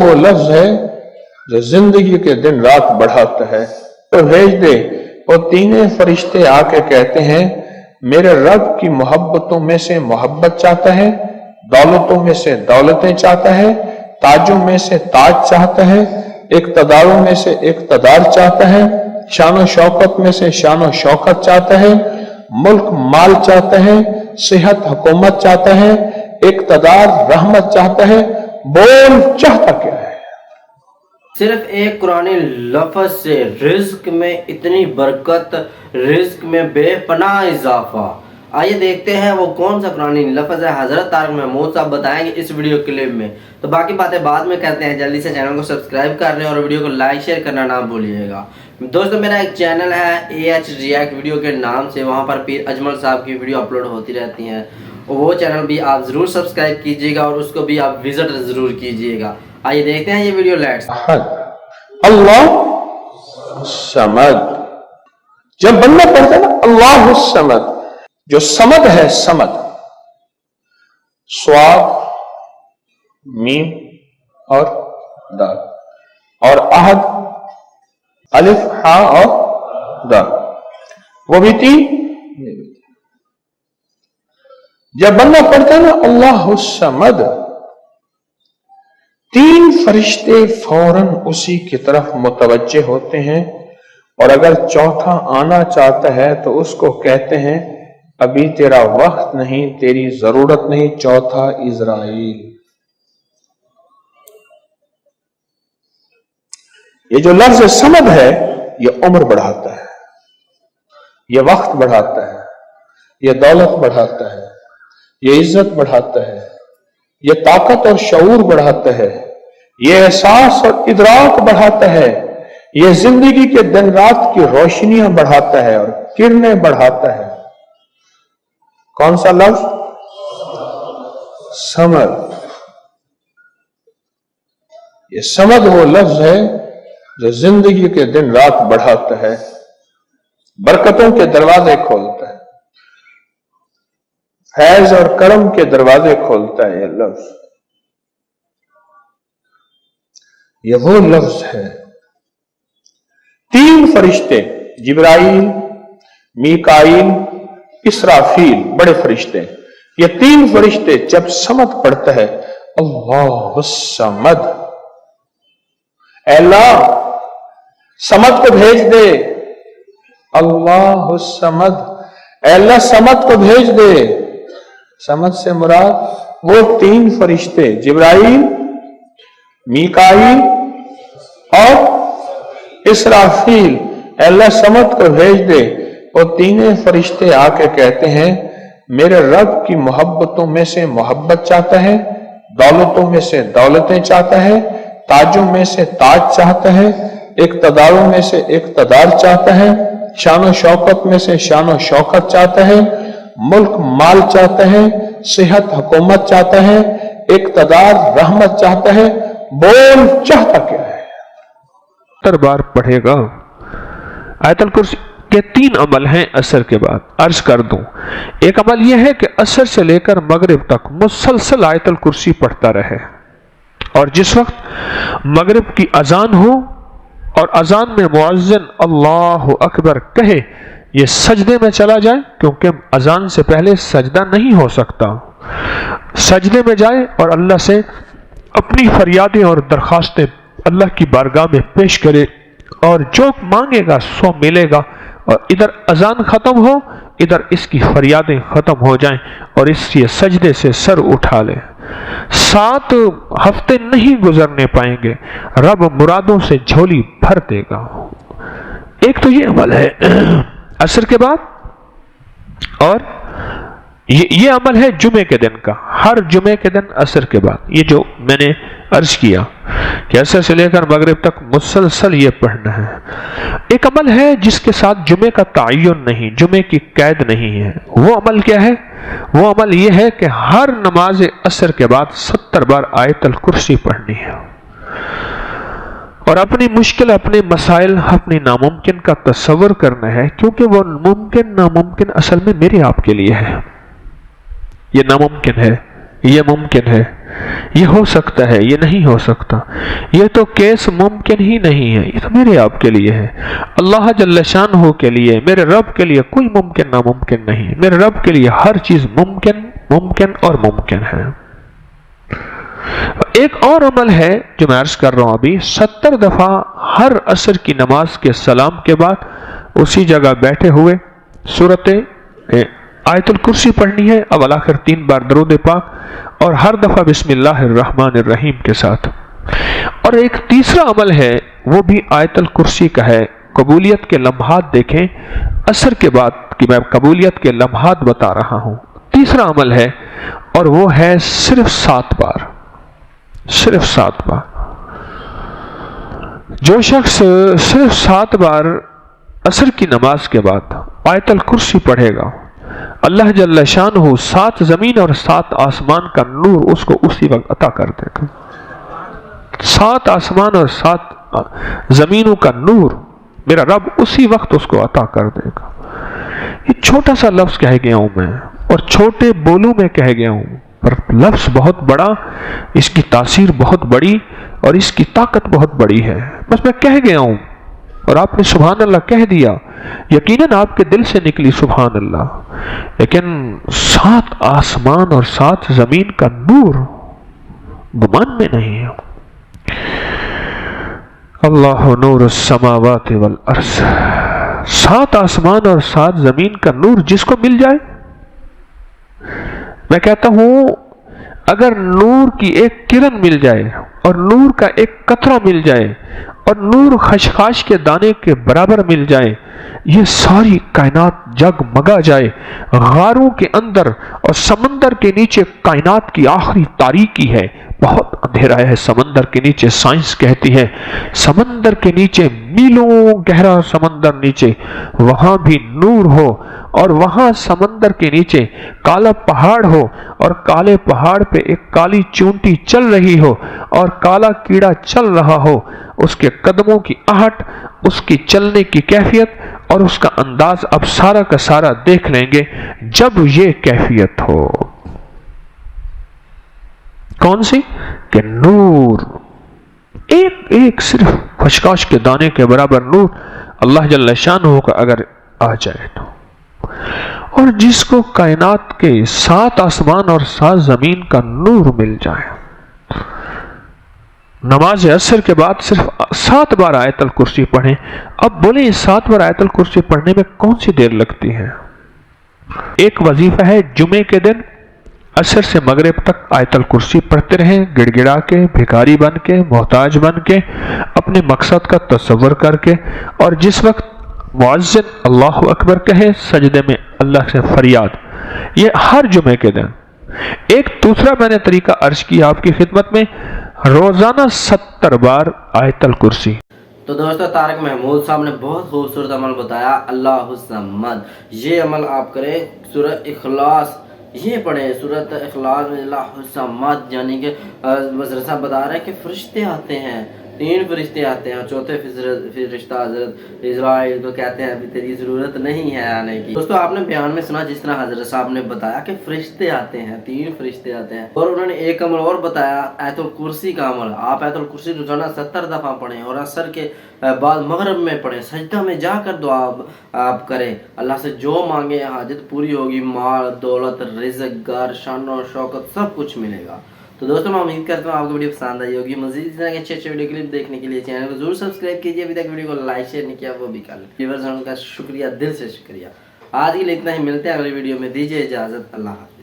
وہ لفظ ہے جو زندگی کے دن رات بڑھاتا ہے۔ تو بھیج دے، وہ تینوں فرشتے آ کے کہتے ہیں میرے رب کی محبتوں میں سے محبت چاہتا ہے، دولتوں میں سے دولتیں چاہتا ہے، تاجوں میں سے تاج چاہتا ہے، اقتداروں میں سے اقتدار چاہتا ہے، شان و شوکت میں سے شان و شوکت چاہتا ہے، ملک مال چاہتا ہے، صحت حکومت چاہتا ہے، اقتدار رحمت چاہتا ہے۔ بول چاہتا کیا ہے؟ صرف ایک قرآنی لفظ سے رزق میں اتنی برکت، رزق میں بے پناہ اضافہ۔ آئیے دیکھتے ہیں وہ کون سا قرآنی لفظ ہے۔ حضرت طارق محمود صاحب بتائیں گے اس ویڈیو کلپ میں، تو باقی باتیں بعد میں کرتے ہیں۔ جلدی سے چینل کو سبسکرائب کر لیں اور ویڈیو کو لائک شیئر کرنا نہ بھولیے گا۔ دوستو میرا ایک چینل ہے AH ریئیکٹ ویڈیو کے نام سے، وہاں پر پیر اجمل صاحب کی ویڈیو اپلوڈ ہوتی رہتی ہیں، وہ چینل بھی آپ ضرور سبسکرائب کیجیے گا اور اس کو بھی آپ وزٹ ضرور کیجیے گا۔ آئیے دیکھتے ہیں یہ ویڈیو لیٹس۔ اللہ الصمد، جب بندہ پڑھتا ہے نا اللہ الصمد، جو صمد ہے، صمد صاد میم اور دال، اور احد الف ہاں اور دال، وہ بھی تین۔ جب بندہ پڑھتا ہے نا اللہ الصمد، تین فرشتے فوراً اسی کی طرف متوجہ ہوتے ہیں، اور اگر چوتھا آنا چاہتا ہے تو اس کو کہتے ہیں ابھی تیرا وقت نہیں، تیری ضرورت نہیں، چوتھا اسرائیل۔ یہ جو لفظ صمد ہے یہ عمر بڑھاتا ہے، یہ وقت بڑھاتا ہے، یہ دولت بڑھاتا ہے، یہ عزت بڑھاتا ہے، یہ طاقت اور شعور بڑھاتا ہے، یہ احساس اور ادراک بڑھاتا ہے، یہ زندگی کے دن رات کی روشنیاں بڑھاتا ہے اور کرنیں بڑھاتا ہے۔ کون سا لفظ؟ سمد۔ یہ سمد وہ لفظ ہے جو زندگی کے دن رات بڑھاتا ہے، برکتوں کے دروازے کھولتا ہے، فیض اور کرم کے دروازے کھولتا ہے۔ یہ لفظ، یہ وہ لفظ ہے۔ تین فرشتے جبرائیل، میکائیل، اسرافیل، بڑے فرشتے، یہ تین فرشتے جب صمد پڑھتا ہے اللہ الصمد، اے اللہ صمد کو بھیج دے، اللہ الصمد، اے اللہ صمد کو بھیج دے۔ صمد سے مراد وہ تین فرشتے جبرائیل، میکائیل اور اسرافیل، اے اللہ صمد کو بھیج دے۔ وہ تینوں فرشتے آ کے کہتے ہیں میرے رب کی محبتوں میں سے محبت چاہتا ہے، دولتوں میں سے دولتیں چاہتا ہے، تاجوں میں سے تاج چاہتا ہے، اقتداروں میں سے اقتدار چاہتا ہے، شان و شوکت میں سے شان و شوکت چاہتا ہے، ملک مال چاہتا ہے، صحت حکومت چاہتا ہے، اقتدار رحمت چاہتا ہے۔ بول چاہتا کیا ہے؟ 70 بار پڑھے گا۔ آیت الکرسی کے 3 عمل ہیں عصر کے بعد، عرض کر دوں۔ ایک عمل یہ ہے کہ عصر سے لے کر مغرب تک مسلسل آیت الکرسی پڑھتا رہے، اور جس وقت مغرب کی اذان ہو اور اذان میں مؤذن اللہ اکبر کہے، یہ سجدے میں چلا جائے، کیونکہ اذان سے پہلے سجدہ نہیں ہو سکتا۔ سجدے میں جائے اور اللہ سے اپنی فریادیں اور درخواستیں اللہ کی بارگاہ میں پیش کرے، اور جو مانگے گا سو ملے گا، اور ادھر اذان ختم ہو، ادھر اس کی فریادیں ختم ہو جائیں، اور اس کے سجدے سے سر اٹھا لے۔ 7 ہفتے نہیں گزرنے پائیں گے، رب مرادوں سے جھولی بھر دے گا۔ ایک تو یہ عمل ہے عصر کے بعد، اور یہ عمل ہے جمعے کے دن کا، ہر جمعے کے دن عصر کے بعد، یہ جو میں نے عرض کیا کہ عصر سے لے کر مغرب تک مسلسل یہ پڑھنا ہے۔ ایک عمل ہے جس کے ساتھ جمعے کا تعین نہیں، جمعے کی قید نہیں ہے۔ وہ عمل کیا ہے؟ وہ عمل یہ ہے کہ ہر نماز عصر کے بعد 70 بار آیت الکرسی پڑھنی ہے، اور اپنی مشکل، اپنے مسائل، اپنی ناممکن کا تصور کرنا ہے، کیونکہ وہ ممکن ناممکن اصل میں میرے آپ کے لیے ہے۔ یہ ناممکن ہے، یہ ممکن ہے۔ یہ ہو سکتا ہے، یہ نہیں ہو سکتا، یہ تو کیس ممکن ہی نہیں ہے، یہ تو میرے آپ کے لیے ہے۔ اللہ جل شانہ کے لیے، میرے رب کے لیے کوئی ممکن ناممکن نہیں، میرے رب کے لیے ہر چیز ممکن اور ممکن ہے۔ ایک اور عمل ہے جو میں عرض کر رہا ہوں ابھی، 70 دفعہ ہر عصر کی نماز کے سلام کے بعد اسی جگہ بیٹھے ہوئے سورت آیت الکرسی پڑھنی ہے، اب آخر 3 بار درود پاک، اور ہر دفعہ بسم اللہ الرحمن الرحیم کے ساتھ۔ اور ایک تیسرا عمل ہے، وہ بھی آیت الکرسی کا ہے، قبولیت کے لمحات دیکھیں، عصر کے بعد کہ میں قبولیت کے لمحات بتا رہا ہوں۔ تیسرا عمل ہے اور وہ ہے صرف 7 بار، صرف 7 بار۔ جو شخص صرف 7 بار عصر کی نماز کے بعد آیت الکرسی پڑھے گا، اللہ جل شانہ 7 زمین اور 7 آسمان کا نور اس کو اسی وقت عطا کر دے گا۔ 7 آسمان اور 7 زمینوں کا نور میرا رب اسی وقت اس کو عطا کر دے گا۔ یہ چھوٹا سا لفظ کہہ گیا ہوں میں، اور چھوٹے بولوں میں کہہ گیا ہوں، پر لفظ بہت بڑا، اس کی تاثیر بہت بڑی اور اس کی طاقت بہت بڑی ہے۔ بس میں کہہ گیا ہوں اور آپ نے سبحان اللہ کہہ دیا، یقیناً آپ کے دل سے نکلی سبحان اللہ، لیکن 7 آسمان اور 7 زمین کا نور گمان میں نہیں ہے۔ اللہ نور السماوات والارض، 7 آسمان اور 7 زمین کا نور جس کو مل جائے، میں کہتا ہوں اگر نور کی ایک کرن مل جائے اور نور کا ایک قطرہ مل جائے اور نور خشخاش کے دانے کے برابر مل جائے، یہ ساری کائنات جگمگا جائے۔ غاروں کے اندر اور سمندر کے نیچے کائنات کی آخری تاریکی ہے، بہت اندھیرا ہے سمندر کے نیچے، سائنس کہتی ہے سمندر کے نیچے میلوں گہرا سمندر نیچے، وہاں بھی نور ہو، اور وہاں سمندر کے نیچے کالا پہاڑ ہو، اور کالے پہاڑ پہ ایک کالی چونٹی چل رہی ہو اور کالا کیڑا چل رہا ہو، اس کے قدموں کی آہٹ، اس کی چلنے کی کیفیت اور اس کا انداز اب سارا کا سارا دیکھ لیں گے۔ جب یہ کیفیت ہو، کون سی؟ کہ نور ایک صرف خشخاش کے دانے کے برابر نور اللہ جل شانہ کا اگر آ جائے تو، اور جس کو کائنات کے 7 آسمان اور 7 زمین کا نور مل جائے، نماز عصر کے بعد صرف 7 بار آیت الکرسی پڑھیں۔ اب بولیں 7 بار آیت الکرسی پڑھنے میں کون سی دیر لگتی ہے؟ ایک وظیفہ ہے جمعے کے دن عصر سے مغرب تک آیت الکرسی پڑھتے رہیں، گڑ گڑا کے، بھکاری بن کے، محتاج بن کے، اپنے مقصد کا تصور کر کے، اور جس وقت مؤذن اللہ اکبر کہے سجدے میں اللہ سے فریاد، یہ ہر جمعے کے دن۔ ایک دوسرا میں نے طریقہ عرض کیا آپ کی خدمت میں، روزانہ 70 بار آیت الکرسی۔ تو دوستو طارق محمود صاحب نے بہت خوبصورت عمل بتایا، اللہ الصمد، یہ عمل آپ کریں۔ سورہ اخلاص یہ پڑھیں، سورۃ اخلاص میں اللہ الصمد، یعنی کہ وزیر صاحب بتا رہے ہیں کہ فرشتے آتے ہیں، 3 فرشتے آتے ہیں، اور چوتھے فرشتہ حضرت اسرائیل کو کہتے ہیں ابھی تیری ضرورت نہیں ہے آنے کی۔ دوستو آپ نے بیان میں سنا جس طرح حضرت صاحب نے بتایا کہ فرشتے آتے ہیں، 3 فرشتے آتے ہیں، اور انہوں نے ایک عمل اور بتایا آیت الکرسی کا عمل۔ آپ آیت الکرسی روزانہ 70 دفعہ پڑھیں اور عصر کے بعد مغرب میں پڑھیں، سجدہ میں جا کر دعا آپ کریں، اللہ سے جو مانگے حاجت پوری ہوگی، مال دولت رزق گھر شان و شوکت سب کچھ ملے گا۔ تو دوستوں میں امید کرتا ہوں آپ کو ویڈیو پسند آئی ہوگی۔ مزید اس طرح کے اچھے ویڈیو کلپ دیکھنے کے لیے چینل کو ضرور سبسکرائب کیجیے، ابھی تک ویڈیو کو لائک شیئر نہیں کیا وہ بھی کر لیں۔ ویورز ان کا شکریہ، دل سے شکریہ۔ آج کے لیے اتنا ہی، ملتے ہیں اگلی ویڈیو میں، دیجیے اجازت، اللہ حافظ۔